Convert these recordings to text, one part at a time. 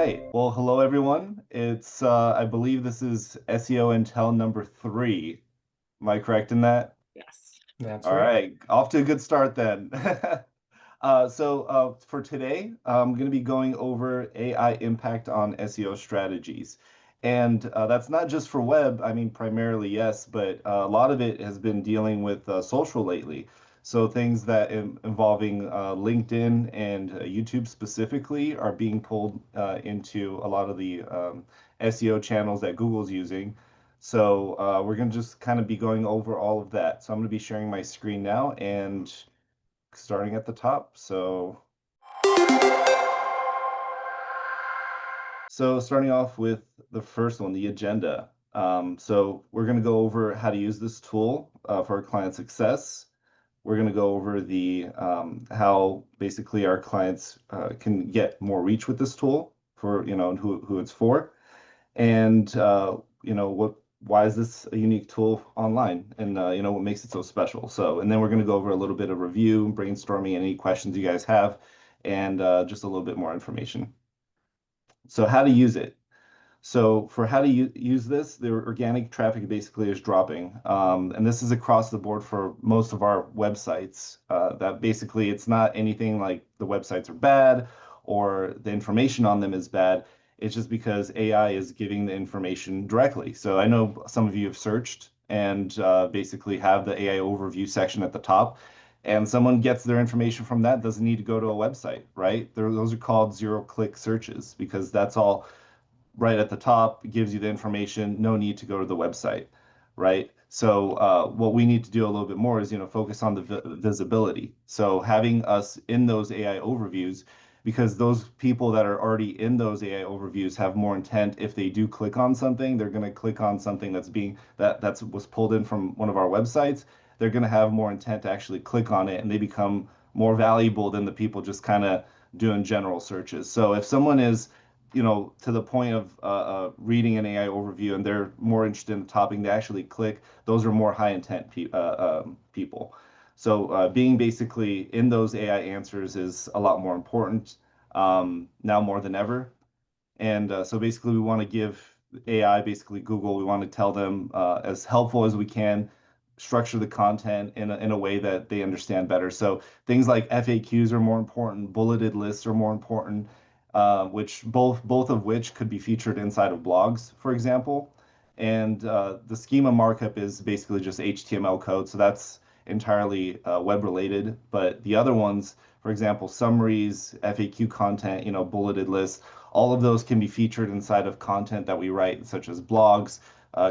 right. Well, hello everyone. It's I believe this is SEO Intel number 3. Am I correct in that? Yes. That's All right. right. Off to a good start then. For today, I'm going to be going over AI impact on SEO strategies. And that's not just for web. I mean, primarily, yes, but a lot of it has been dealing with social lately. So things that involving LinkedIn and YouTube specifically are being pulled into a lot of the SEO channels that Google's using. So we're going to just kind of be going over all of that. So I'm going to be sharing my screen now and starting at the top. So starting off with the first one, the agenda. So we're going to go over how to use this tool for our client success. We're going to go over the how basically our clients can get more reach with this tool for, and who it's for. And why is this a unique tool online, and what makes it so special. So, and then we're going to go over a little bit of review, brainstorming, any questions you guys have, and just a little bit more information. So how to use it. So for how to use this, the organic traffic basically is dropping. And this is across the board for most of our websites. That basically it's not anything like the websites are bad or the information on them is bad. It's just because AI is giving the information directly. So I know some of you have searched and basically have the AI overview section at the top. And someone gets their information from that, doesn't need to go to a website, right? Those are called zero-click searches because that's all right at the top, gives you the information, no need to go to the website, right? So what we need to do a little bit more is, focus on the visibility. So having us in those AI overviews, because those people that are already in those AI overviews have more intent. If they do click on something, they're going to click on something that's was pulled in from one of our websites. They're going to have more intent to actually click on it, and they become more valuable than the people just kind of doing general searches. So if someone is to the point of reading an AI overview and they're more interested in the topic, they actually click, those are more high intent people. So being basically in those AI answers is a lot more important now more than ever. And so basically we want to give AI, basically Google, we want to tell them as helpful as we can, structure the content in a way that they understand better. So things like FAQs are more important, bulleted lists are more important, which both of which could be featured inside of blogs, for example. And the schema markup is basically just HTML code, so that's entirely web related. But the other ones, for example, summaries, FAQ content, bulleted lists, all of those can be featured inside of content that we write, such as blogs,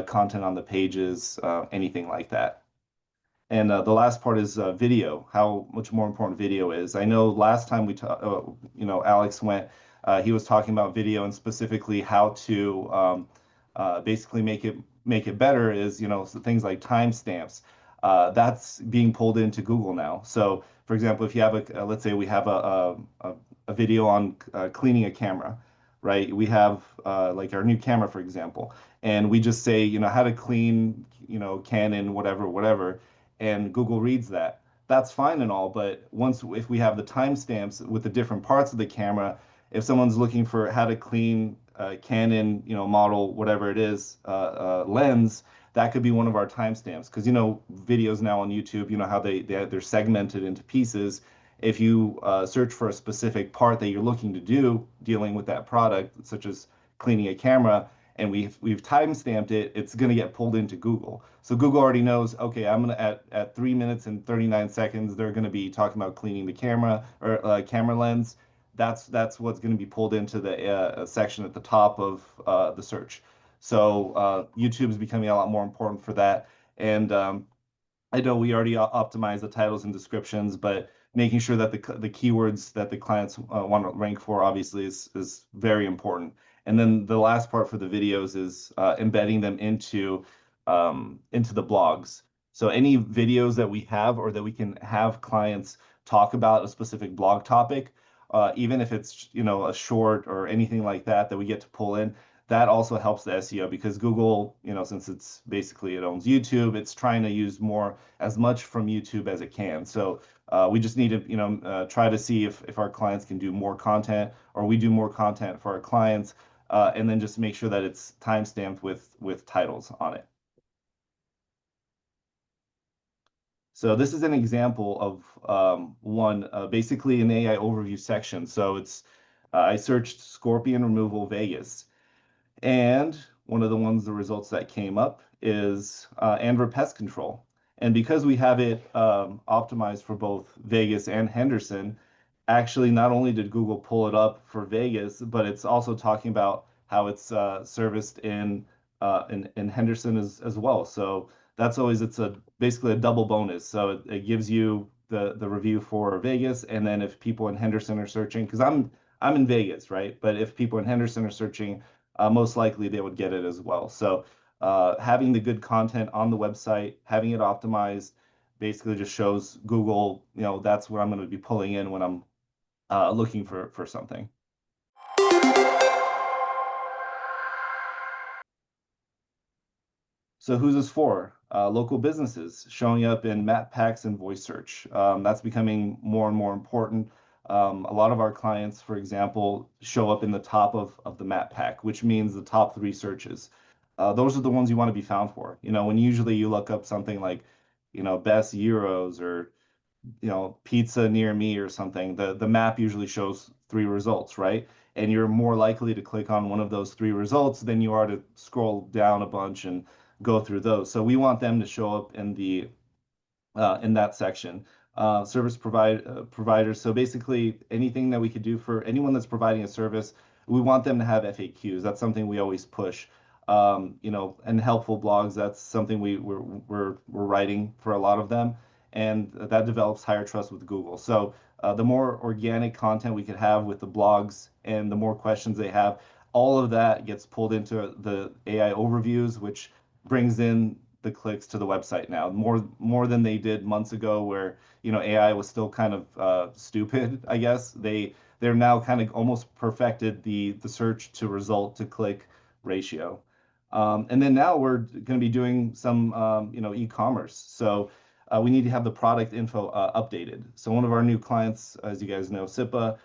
content on the pages, anything like that. And the last part is video, how much more important video is. I know last time Alex went, he was talking about video and specifically how to basically make it better is, so things like timestamps. That's being pulled into Google now. So, for example, if you have let's say we have a video on cleaning a camera, right? We have like our new camera, for example, and we just say, how to clean, Canon, whatever, whatever, and Google reads that. That's fine and all, but if we have the timestamps with the different parts of the camera, if someone's looking for how to clean Canon, model, whatever it is, lens, that could be one of our timestamps. Because, videos now on YouTube, how they're segmented into pieces. If you search for a specific part that you're looking to do dealing with that product, such as cleaning a camera, and we've timestamped it, it's going to get pulled into Google. So Google already knows, okay, I'm gonna at 3 minutes and 39 seconds, they're going to be talking about cleaning the camera or camera lens. That's what's going to be pulled into the section at the top of the search. So YouTube is becoming a lot more important for that. And I know we already optimize the titles and descriptions, but making sure that the keywords that the clients want to rank for obviously is very important. And then the last part for the videos is embedding them into the blogs. So any videos that we have or that we can have clients talk about a specific blog topic, even if it's a short or anything like that that we get to pull in, that also helps the SEO because Google, since it owns YouTube, it's trying to use as much from YouTube as it can. So We just need to, try to see if our clients can do more content or we do more content for our clients, and then just make sure that it's timestamped with titles on it. So this is an example of one, basically an AI overview section. So I searched Scorpion Removal Vegas, and one of the results that came up is Andra Pest Control. And because we have it optimized for both Vegas and Henderson, actually not only did Google pull it up for Vegas, but it's also talking about how it's serviced in Henderson as well. So that's always it's a basically a double bonus. So it gives you the review for Vegas, and then if people in Henderson are searching, because I'm in Vegas, right? But if people in Henderson are searching, most likely they would get it as well. So having the good content on the website, having it optimized, basically just shows Google, that's what I'm going to be pulling in when I'm looking for something. So who's this for? Local businesses showing up in map packs and voice search. That's becoming more and more important. A lot of our clients, for example, show up in the top of the map pack, which means the top three searches. Those are the ones you want to be found for. When usually you look up something like, best euros or pizza near me or something, the map usually shows three results, right? And you're more likely to click on one of those three results than you are to scroll down a bunch and go through those. So we want them to show up in that section. Providers. So basically, anything that we could do for anyone that's providing a service, we want them to have FAQs. That's something we always push. And helpful blogs. That's something we're writing for a lot of them, and that develops higher trust with Google. So the more organic content we could have with the blogs, and the more questions they have, all of that gets pulled into the AI overviews, which brings in the clicks to the website now, more than they did months ago, where AI was still kind of stupid, I guess. They're now kind of almost perfected the search to result to click ratio. And then now we're going to be doing some e-commerce. So we need to have the product info updated. So one of our new clients, as you guys know, SIPA,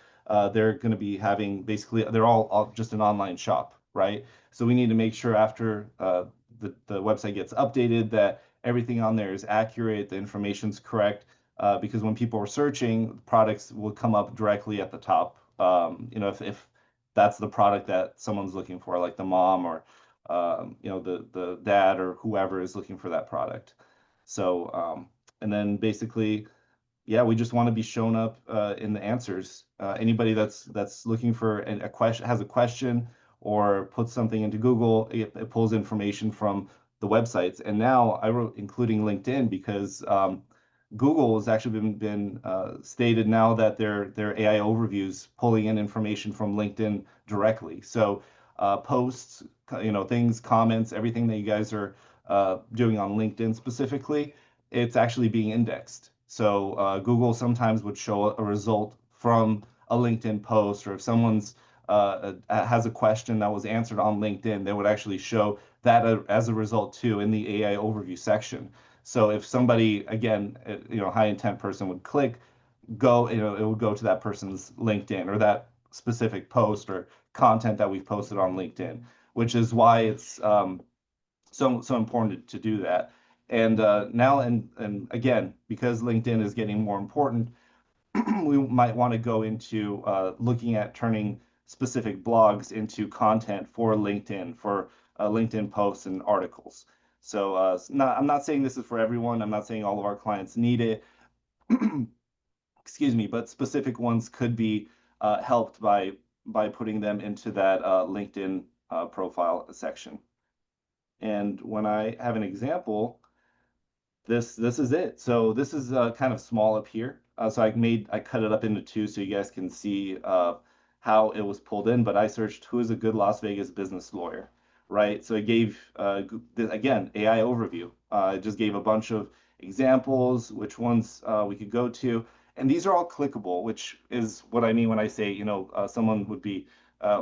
they're going to be having basically they're all just an online shop, right? So we need to make sure after the website gets updated that everything on there is accurate, the information's correct, because when people are searching, products will come up directly at the top. If that's the product that someone's looking for, like the mom or the dad or whoever is looking for that product. So and then basically, yeah, we just want to be shown up in the answers. Anybody that's looking for a question, has a question, or puts something into Google, it pulls information from the websites. And now I wrote including LinkedIn because Google has actually been stated now that their AI overviews pulling in information from LinkedIn directly. So posts, things, comments, everything that you guys are doing on LinkedIn specifically, it's actually being indexed. So Google sometimes would show a result from a LinkedIn post, or if someone's has a question that was answered on LinkedIn, they would actually show that as a result too in the AI overview section. So if somebody, again, high intent person would click, it would go to that person's LinkedIn or that specific post or content that we've posted on LinkedIn, which is why it's so important to do that. And now, and again, because LinkedIn is getting more important, we might want to go into looking at turning specific blogs into content for LinkedIn, for LinkedIn posts and articles. So I'm not saying this is for everyone. I'm not saying all of our clients need it. Excuse me, but specific ones could be helped by putting them into that LinkedIn profile section. And when I have an example, this is it. So this is kind of small up here. So I cut it up into two so you guys can see how it was pulled in. But I searched who is a good Las Vegas business lawyer, right? So it gave again AI overview. It just gave a bunch of examples, which ones we could go to, and these are all clickable, which is what I mean when I say someone would be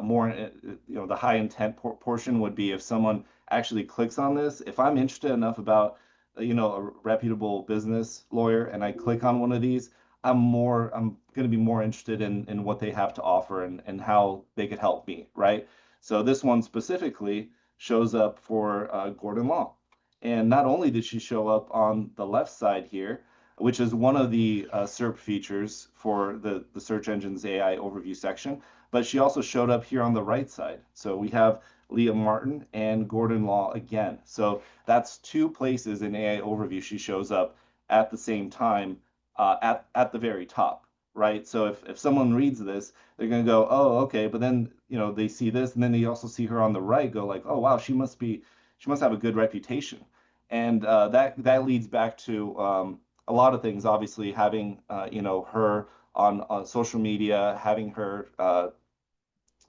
more the high intent portion would be if someone actually clicks on this. If I'm interested enough about a reputable business lawyer and I click on one of these, I'm going to be more interested in what they have to offer and how they could help me, right? So this one specifically shows up for Gordon Law. And not only did she show up on the left side here, which is one of the SERP features for the search engine's AI overview section, but she also showed up here on the right side. So we have Leah Martin and Gordon Law again. So that's two places in AI overview she shows up at the same time, at the very top, right? So if someone reads this, they're gonna go, oh, okay, but then they see this, and then they also see her on the right, go like, oh wow, she must have a good reputation, and that leads back to a lot of things. Obviously, having her on social media, having her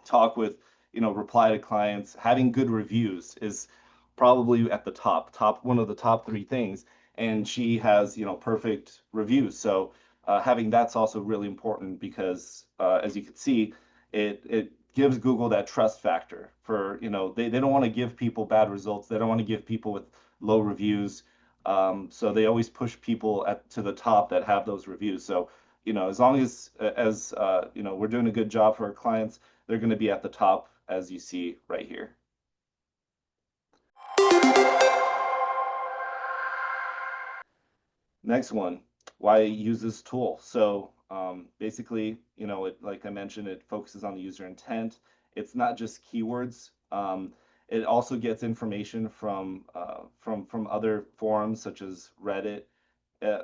talk with, reply to clients, having good reviews is probably at the top one of the top three things. And she has, perfect reviews. So having that's also really important because as you can see, it gives Google that trust factor for, they don't want to give people bad results. They don't want to give people with low reviews. So they always push people to the top that have those reviews. So, as long as we're doing a good job for our clients, they're going to be at the top as you see right here. Next one, why use this tool? So basically, like I mentioned, it focuses on the user intent. It's not just keywords. It also gets information from other forums such as Reddit,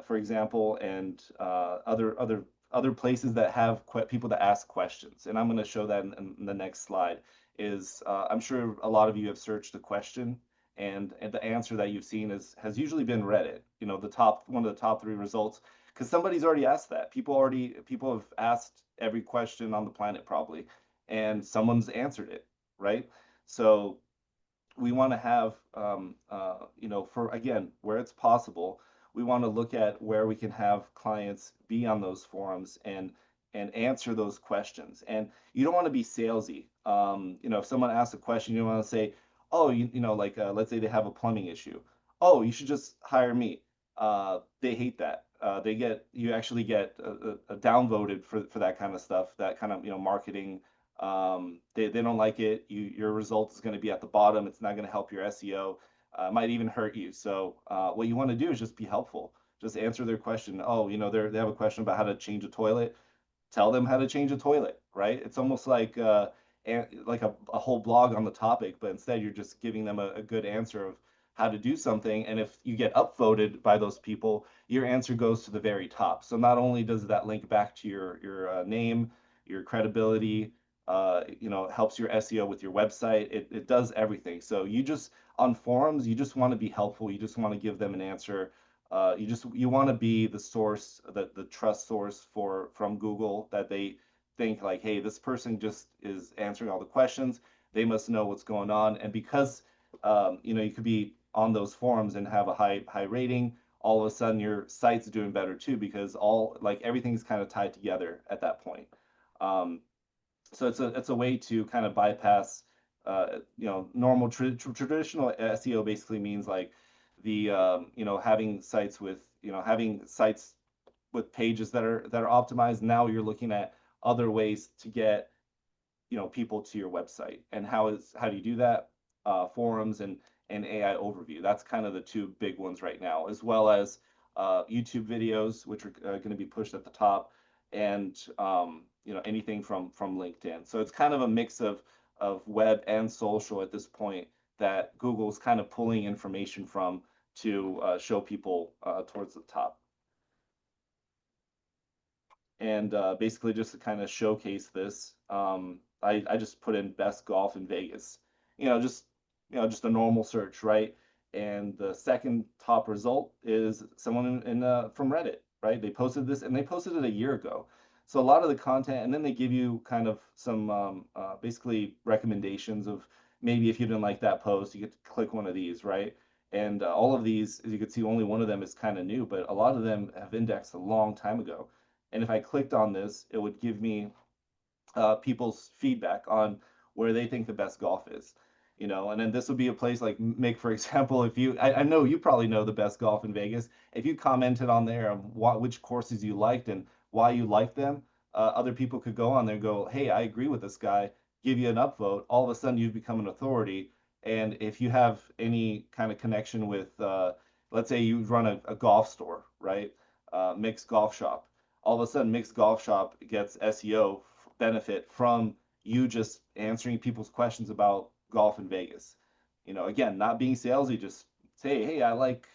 for example, and other places that have people that ask questions. And I'm going to show that in the next slide. I'm sure a lot of you have searched a question, and the answer that you've seen has usually been Reddit. One of the top three results, because somebody's already asked that. People have asked every question on the planet probably, and someone's answered it, right? So we want to have, for again, where it's possible, we want to look at where we can have clients be on those forums and answer those questions. And you don't want to be salesy. If someone asks a question, you don't want to say, oh, like let's say they have a plumbing issue. Oh, you should just hire me. They hate that. You actually get downvoted for that kind of stuff, that kind of marketing. They don't like it. Your result is going to be at the bottom. It's not going to help your SEO. Might even hurt you. So what you want to do is just be helpful. Just answer their question. Oh, they have a question about how to change a toilet. Tell them how to change a toilet, right? It's almost like a whole blog on the topic, but instead you're just giving them a good answer of how to do something. And if you get upvoted by those people, your answer goes to the very top. So not only does that link back to your name, your credibility, helps your SEO with your website. It does everything. So on forums, you just want to be helpful. You just want to give them an answer. You want to be the source, the trust source from Google, that they think like, hey, this person just is answering all the questions. They must know what's going on. And because you could be on those forums and have a high rating, all of a sudden your site's doing better too, because everything's kind of tied together at that point. So it's a way to kind of bypass normal traditional SEO. Basically means like the having sites with pages that are optimized. Now you're looking at other ways to get people to your website. And how do you do that? Forums and AI overview. That's kind of the two big ones right now, as well as YouTube videos, which are going to be pushed at the top, and anything from LinkedIn. So it's kind of a mix of web and social at this point that Google's kind of pulling information from to show people towards the top. And basically, just to kind of showcase this, I just put in best golf in Vegas. Just just a normal search, right? And the second top result is someone from Reddit, right? They posted this, and they posted it a year ago. So a lot of the content, and then they give you kind of some basically recommendations of, maybe if you didn't like that post, you get to click one of these, right? And all of these, as you can see, only one of them is kind of new, but a lot of them have indexed a long time ago. And if I clicked on this, it would give me people's feedback on where they think the best golf is. And then this would be a place like Mick, for example. I know you probably know the best golf in Vegas. If you commented on there on which courses you liked and why you like them. Other people could go on there and go, hey, I agree with this guy, give you an upvote. All of a sudden, you've become an authority. And if you have any kind of connection with, let's say you run a golf store, right? Mixed Golf Shop. All of a sudden, Mixed Golf Shop gets SEO benefit from you just answering people's questions about golf in Vegas. Again, not being salesy, just say, hey, I like,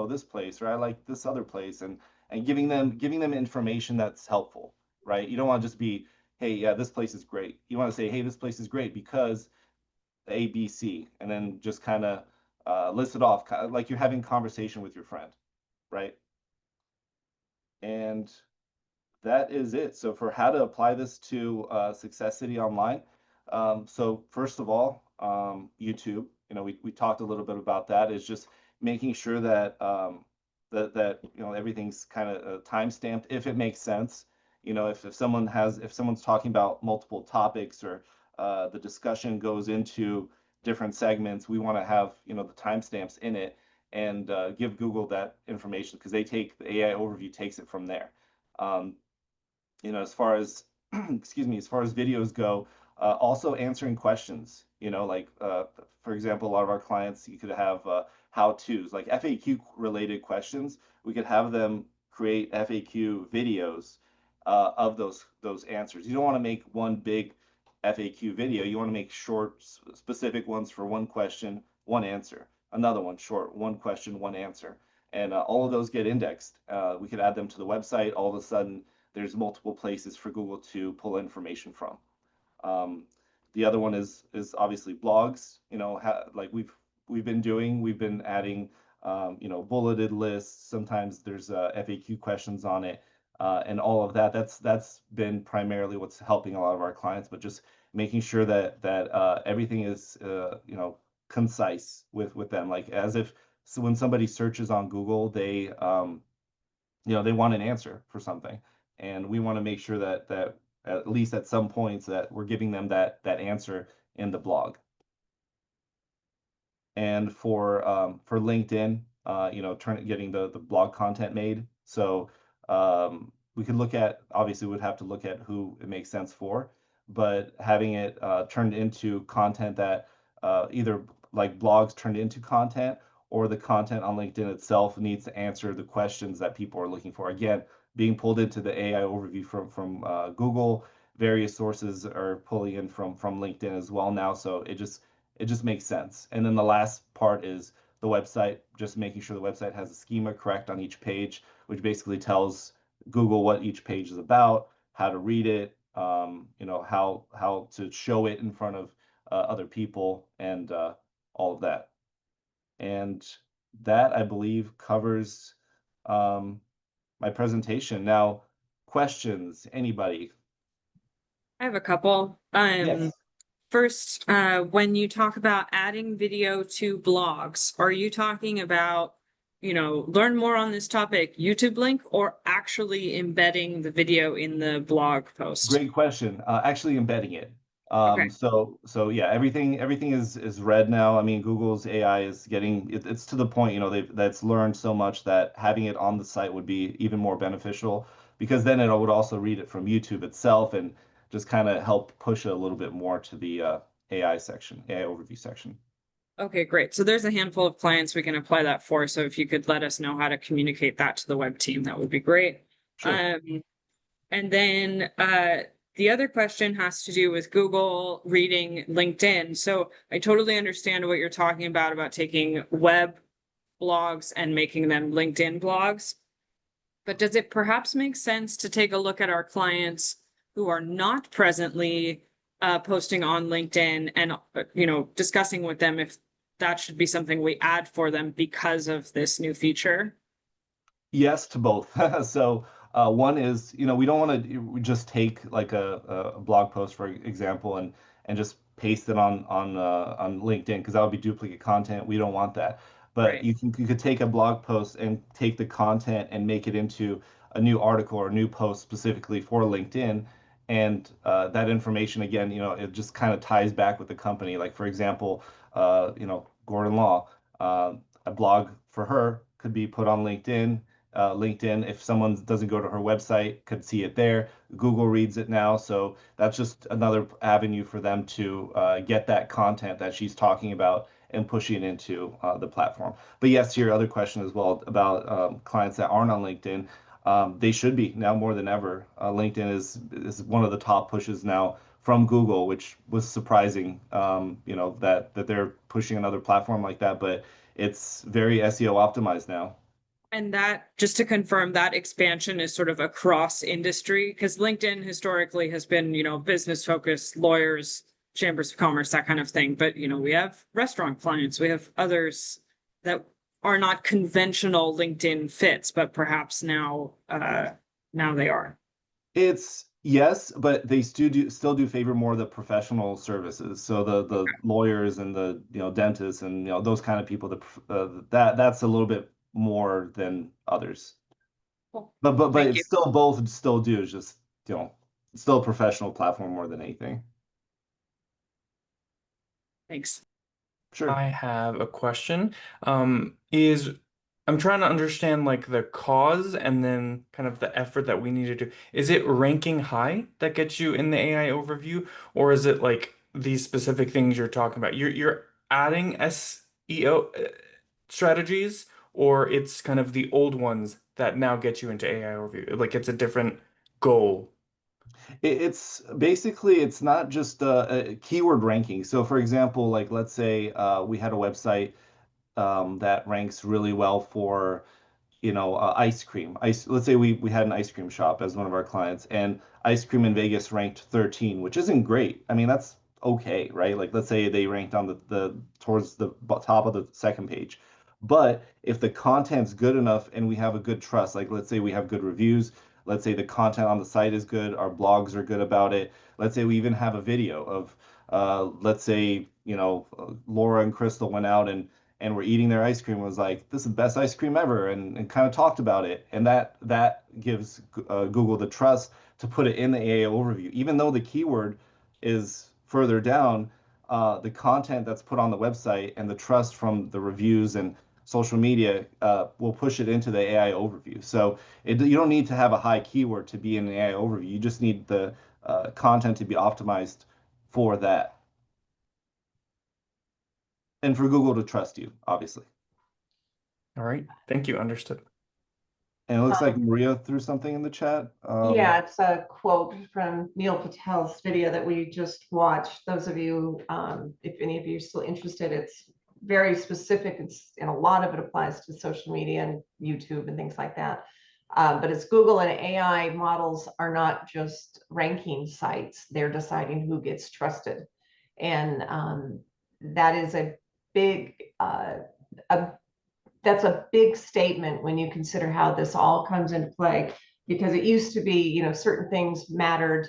this place, or I like this other place, and giving them information that's helpful, right? You don't want to just be, hey, yeah, this place is great. You want to say, hey, this place is great because A, B, C, and then just kind of list it off, kind of like you're having conversation with your friend, right? And that is it. So for how to apply this to Success City Online, so first of all, YouTube. We talked a little bit about that. Is just making sure that that everything's kind of time stamped if it makes sense. If someone's talking about multiple topics, or the discussion goes into different segments, we want to have the timestamps in it, and give Google that information, because the AI overview takes it from there. Um, as far as excuse me, as far as videos go, also answering questions. Like for example, a lot of our clients, you could have how-tos, like FAQ related questions. We could have them create FAQ videos of those answers. You don't want to make one big FAQ video. You want to make short, specific ones for one question, one answer. Another one short, one question, one answer. And all of those get indexed. We could add them to the website. All of a sudden, there's multiple places for Google to pull information from. Um, the other one is obviously blogs. Like we've been adding bulleted lists. Sometimes there's FAQ questions on it, and all of that. That's been primarily what's helping a lot of our clients, but just making sure that everything is concise with them. Like, as if, so when somebody searches on Google, they want an answer for something, and we want to make sure that at least at some points that we're giving them that answer in the blog. And for LinkedIn, getting the blog content made. So we could look at, obviously we'd have to look at who it makes sense for, but having it turned into content that either like blogs turned into content, or the content on LinkedIn itself needs to answer the questions that people are looking for. Again, being pulled into the AI overview from Google. Various sources are pulling in from LinkedIn as well now, so it just makes sense. And then the last part is the website, just making sure the website has a schema correct on each page, which basically tells Google what each page is about, how to read it, how to show it in front of other people, and all of that. And that, I believe, covers um, my presentation. Now, questions, anybody? I have a couple. Yes. First, when you talk about adding video to blogs, are you talking about, learn more on this topic, YouTube link, or actually embedding the video in the blog post? Great question. Actually embedding it. Okay. So yeah, everything is read now. I mean, Google's AI is it's to the point, that's learned so much that having it on the site would be even more beneficial, because then it would also read it from YouTube itself, and just kind of help push it a little bit more to the AI overview section. Okay, great. So there's a handful of clients we can apply that for. So if you could let us know how to communicate that to the web team, that would be great. Sure. Um, And then the other question has to do with Google reading LinkedIn. So I totally understand what you're talking about taking web blogs and making them LinkedIn blogs. But does it perhaps make sense to take a look at our clients who are not presently posting on LinkedIn, and discussing with them if that should be something we add for them because of this new feature? Yes to both. So one is, we don't want to just take like a blog post, for example, and just paste it on LinkedIn, because that would be duplicate content. We don't want that. But Right. you could take a blog post and take the content and make it into a new article or a new post specifically for LinkedIn. And that information, again, it just kind of ties back with the company. Like, for example, Gordon Law, a blog for her could be put on LinkedIn, LinkedIn, if someone doesn't go to her website, could see it there. Google reads it now, so that's just another avenue for them to get that content that she's talking about and pushing it into the platform. But yes, to your other question as well about clients that aren't on LinkedIn, they should be now more than ever. LinkedIn is one of the top pushes now from Google, which was surprising, that they're pushing another platform like that, but it's very SEO optimized now. And that, just to confirm, that expansion is sort of across industry, because LinkedIn historically has been, business focused, lawyers, chambers of commerce, that kind of thing. But, we have restaurant clients, we have others that are not conventional LinkedIn fits, but perhaps now they are. It's yes, but they still do favor more of the professional services. So the lawyers and the dentists and those kind of people that's a little bit more than others. Cool. But Thank you. it's still both still do it's just still a professional platform more than anything. Thanks. Sure. I have a question. Is I'm trying to understand like the cause and then kind of the effort that we need to do. Is it ranking high that gets you in the AI overview, or is it like these specific things you're talking about? You're adding SEO strategies, or it's kind of the old ones that now get you into AI overview. Like it's a different goal. It's basically it's not just a keyword ranking. So for example, like let's say we had a website that ranks really well for ice cream. Let's say we had an ice cream shop as one of our clients, and ice cream in Vegas ranked 13, which isn't great. I mean, that's okay, right? Like, let's say they ranked on the towards the top of the second page. But if the content's good enough and we have a good trust, like let's say we have good reviews, let's say the content on the site is good, our blogs are good about it. Let's say we even have a video of, let's say, Laura and Crystal went out and were eating their ice cream, was like, this is the best ice cream ever, and kind of talked about it. And that gives Google the trust to put it in the AI overview. Even though the keyword is further down, the content that's put on the website and the trust from the reviews and social media will push it into the AI overview. So you don't need to have a high keyword to be in an AI overview. You just need the content to be optimized for that and for Google to trust you, obviously. All right. Thank you. Understood. And it looks like Maria threw something in the chat. Yeah, it's a quote from Neil Patel's video that we just watched. Those of you, if any of you are still interested, it's very specific. And a lot of it applies to social media and YouTube and things like that. But it's Google and AI models are not just ranking sites. They're deciding who gets trusted. And that is a big, that's a big statement when you consider how this all comes into play, because it used to be, certain things mattered,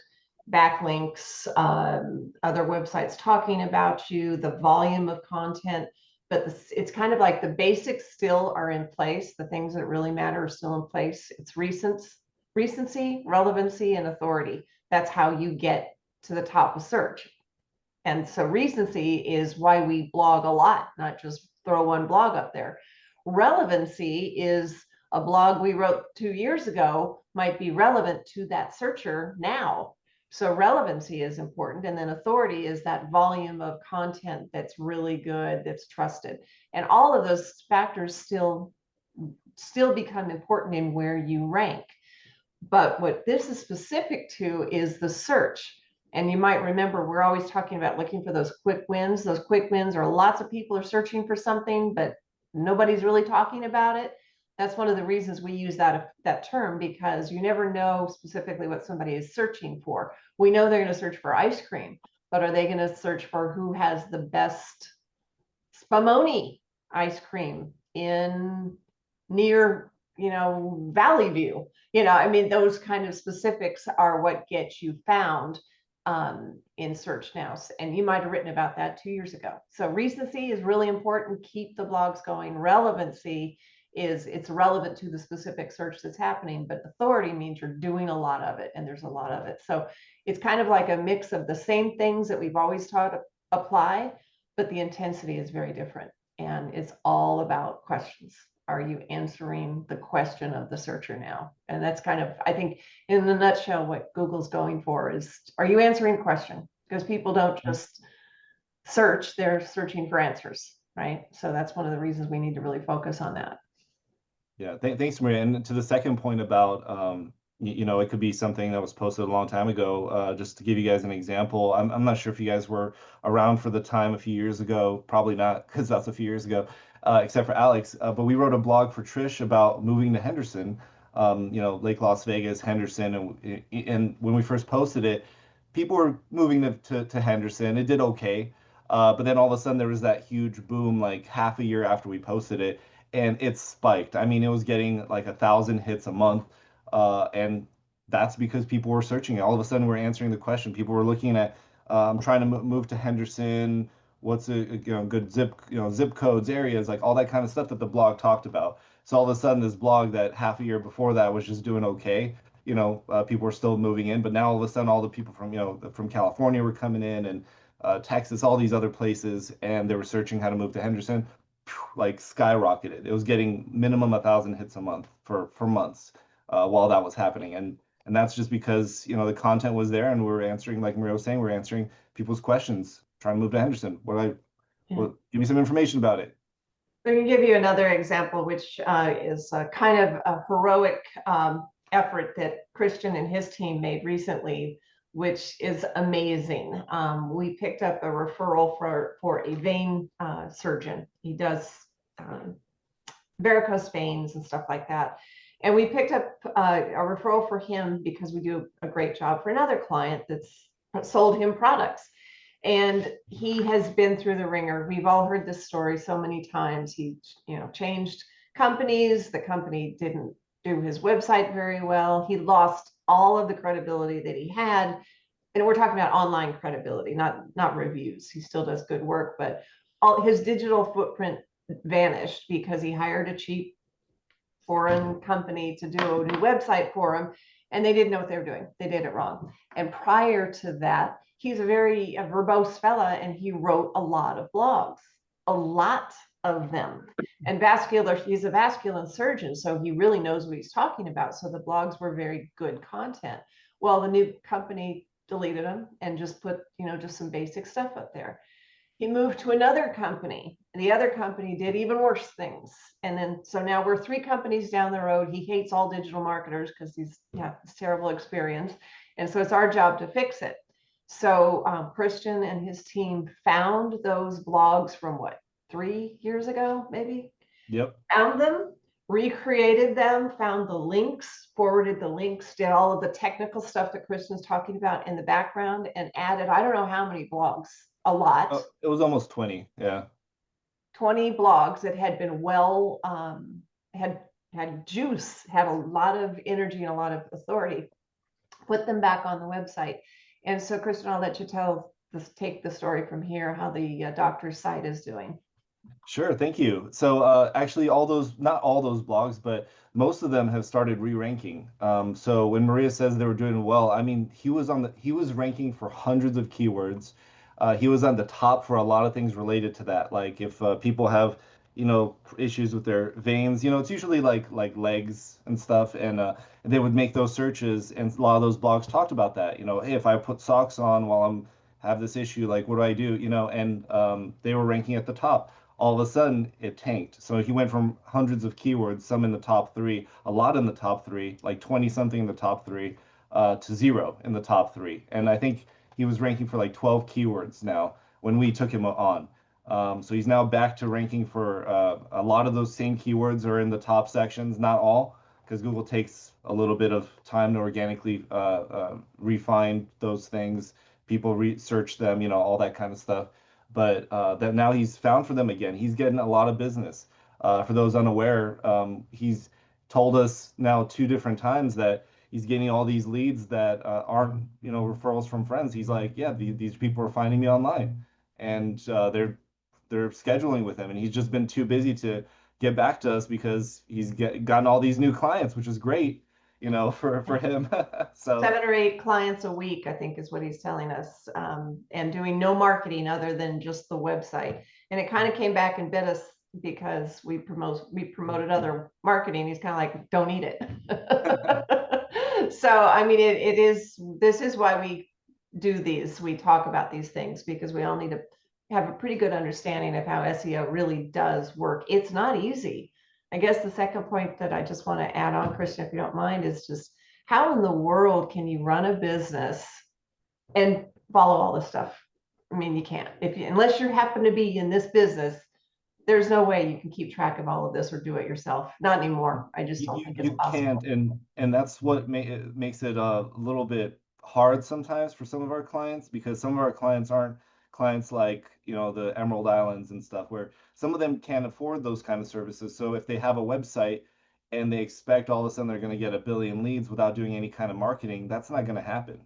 backlinks, other websites talking about you, the volume of content, but it's kind of like the basics still are in place. The things that really matter are still in place. It's recency, relevancy, and authority. That's how you get to the top of search. And so recency is why we blog a lot, not just throw one blog up there. Relevancy is a blog we wrote 2 years ago might be relevant to that searcher now. So relevancy is important. And then authority is that volume of content that's really good, that's trusted. And all of those factors still become important in where you rank. But what this is specific to is the search. And you might remember, we're always talking about looking for those quick wins. Those quick wins are lots of people are searching for something, but nobody's really talking about it. That's one of the reasons we use that term, because you never know specifically what somebody is searching for. We know they're going to search for ice cream, but are they going to search for who has the best Spumoni ice cream in near, Valley View? Those kind of specifics are what gets you found in search now. And you might have written about that 2 years ago. So recency is really important. Keep the blogs going. Relevancy is it's relevant to the specific search that's happening, but authority means you're doing a lot of it, and there's a lot of it. So it's kind of like a mix of the same things that we've always taught apply, but the intensity is very different, and it's all about questions. are you answering the question of the searcher now? And that's kind of, I think, in a nutshell, what Google's going for is, are you answering the question? Because people don't just search, they're searching for answers, right? So that's one of the reasons we need to really focus on that. Yeah, thanks, Maria. And to the second point about, it could be something that was posted a long time ago. Just to give you guys an example, I'm not sure if you guys were around for the time a few years ago. Probably not, because that's a few years ago, except for Alex. But we wrote a blog for Trish about moving to Henderson, Lake Las Vegas, Henderson, and when we first posted it, people were moving to Henderson. It did okay. But then all of a sudden there was that huge boom like half a year after we posted it, and it spiked. I mean, it was getting like 1,000 hits a month, and that's because people were searching it. All of a sudden, we're answering the question. People were looking at, I'm trying to move to Henderson. What's a good zip codes, areas, like all that kind of stuff that the blog talked about. So all of a sudden, this blog that half a year before that was just doing okay, people were still moving in, but now all of a sudden, all the people from California were coming in, and Texas, all these other places, and they were searching how to move to Henderson, like skyrocketed. It was getting minimum 1,000 hits a month for months while that was happening, and that's just because the content was there, and we were answering, like Maria was saying, we are answering people's questions, trying to move to Henderson. Well, give me some information about it. I can give you another example, which is kind of a heroic effort that Christian and his team made recently, which is amazing. We picked up a referral for a vein surgeon. He does varicose veins and stuff like that. And we picked up a referral for him because we do a great job for another client that's sold him products. And he has been through the ringer. We've all heard this story so many times. He, changed companies. The company didn't do his website very well. He lost all of the credibility that he had. And we're talking about online credibility, not reviews. He still does good work, but all his digital footprint vanished because he hired a cheap foreign company to do a new website for him, and they didn't know what they were doing. They did it wrong. And prior to that, he's a very verbose fella, and he wrote a lot of blogs, a lot of them. And he's a vascular surgeon, so he really knows what he's talking about. So the blogs were very good content. Well, the new company deleted them and just put, just some basic stuff up there. He moved to another company, and the other company did even worse things. And then, so now we're 3 companies down the road. He hates all digital marketers because he's this terrible experience. And so it's our job to fix it. So Christian and his team found those blogs from 3 years ago, maybe? Yep. Found them, recreated them, found the links, forwarded the links, did all of the technical stuff that Christian's talking about in the background, and added, I don't know how many blogs, a lot. It was almost 20. Yeah. 20 blogs that had been had juice, had a lot of energy and a lot of authority, put them back on the website. And so Kristen, I'll let you take the story from here, how the doctor's site is doing. Sure, thank you. So actually, not all those blogs, but most of them have started re-ranking. So when Maria says they were doing well, I mean, he was ranking for hundreds of keywords. He was on the top for a lot of things related to that. Like if people have, issues with their veins, it's usually like legs and stuff, and they would make those searches, and a lot of those blogs talked about that. Hey, if I put socks on while I'm have this issue, like what do I do? And they were ranking at the top. All of a sudden it tanked. So he went from hundreds of keywords, some in the top 3, a lot in the top 3, like 20 something in the top 3, to 0 in the top 3. And I think he was ranking for like 12 keywords now when we took him on. So he's now back to ranking for a lot of those same keywords are in the top sections, not all, because Google takes a little bit of time to organically refine those things. People research them, all that kind of stuff. But that now he's found for them again. He's getting a lot of business. For those unaware, he's told us now 2 different times that he's getting all these leads that aren't, referrals from friends. He's like, yeah, these people are finding me online, and they're scheduling with him, and he's just been too busy to get back to us because he's gotten all these new clients, which is great, for him. So 7 or 8 clients a week, I think is what he's telling us, and doing no marketing other than just the website. And it kind of came back and bit us because we promoted other marketing. He's kind of like, don't eat it. So, I mean, this is why we do these. We talk about these things because we all need to have a pretty good understanding of how SEO really does work. It's not easy. I guess the second point that I just want to add on, Christian, if you don't mind, is just how in the world can you run a business and follow all this stuff? I mean, you can't. Unless you happen to be in this business, there's no way you can keep track of all of this or do it yourself. Not anymore. I just don't think it's You possible. can't, and that's what makes it a little bit hard sometimes for some of our clients, because some of our clients aren't clients like, the Emerald Islands and stuff, where some of them can't afford those kind of services. So if they have a website and they expect all of a sudden they're going to get a billion leads without doing any kind of marketing, that's not going to happen.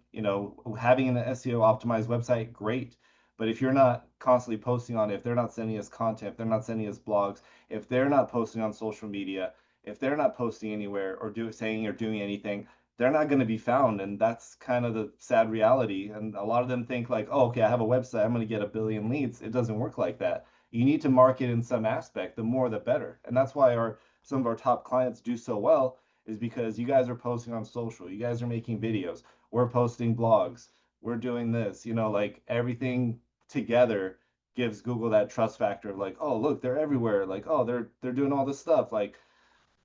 Having an SEO optimized website, great. But if you're not constantly posting on it, if they're not sending us content, if they're not sending us blogs, if they're not posting on social media, if they're not posting anywhere or saying or doing anything, they're not going to be found. And that's kind of the sad reality. And a lot of them think like, oh, okay, I have a website, I'm going to get a billion leads. It doesn't work like that. You need to market in some aspect. The more, the better. And that's why some of our top clients do so well, is because you guys are posting on social, you guys are making videos, we're posting blogs, we're doing this, like everything together gives Google that trust factor of like, oh, look, they're everywhere. Like, oh, they're doing all this stuff. Like,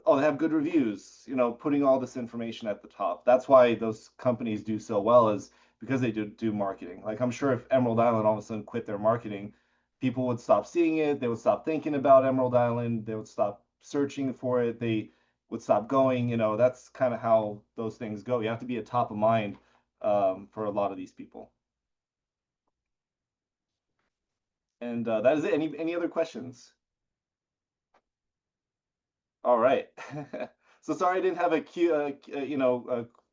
oh, they have good reviews, putting all this information at the top. That's why those companies do so well, is because they do marketing. Like, I'm sure if Emerald Island all of a sudden quit their marketing, people would stop seeing it. They would stop thinking about Emerald Island. They would stop searching for it. They would stop going. That's kind of how those things go. You have to be at top of mind for a lot of these people. And that is it. Any other questions? All right. So sorry I didn't have a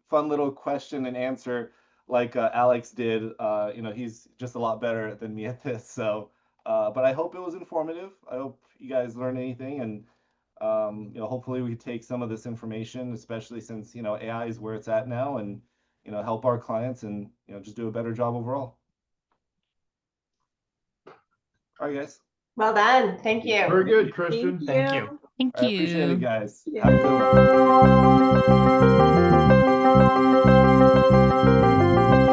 fun little question and answer like Alex did. He's just a lot better than me at this. So, but I hope it was informative. I hope you guys learned anything, and hopefully we take some of this information, especially since AI is where it's at now, and help our clients and just do a better job overall. All right, guys. Well done. Thank you. Very good, Christian. Thank you. Thank I appreciate it, you. guys. Yeah. Have a good one.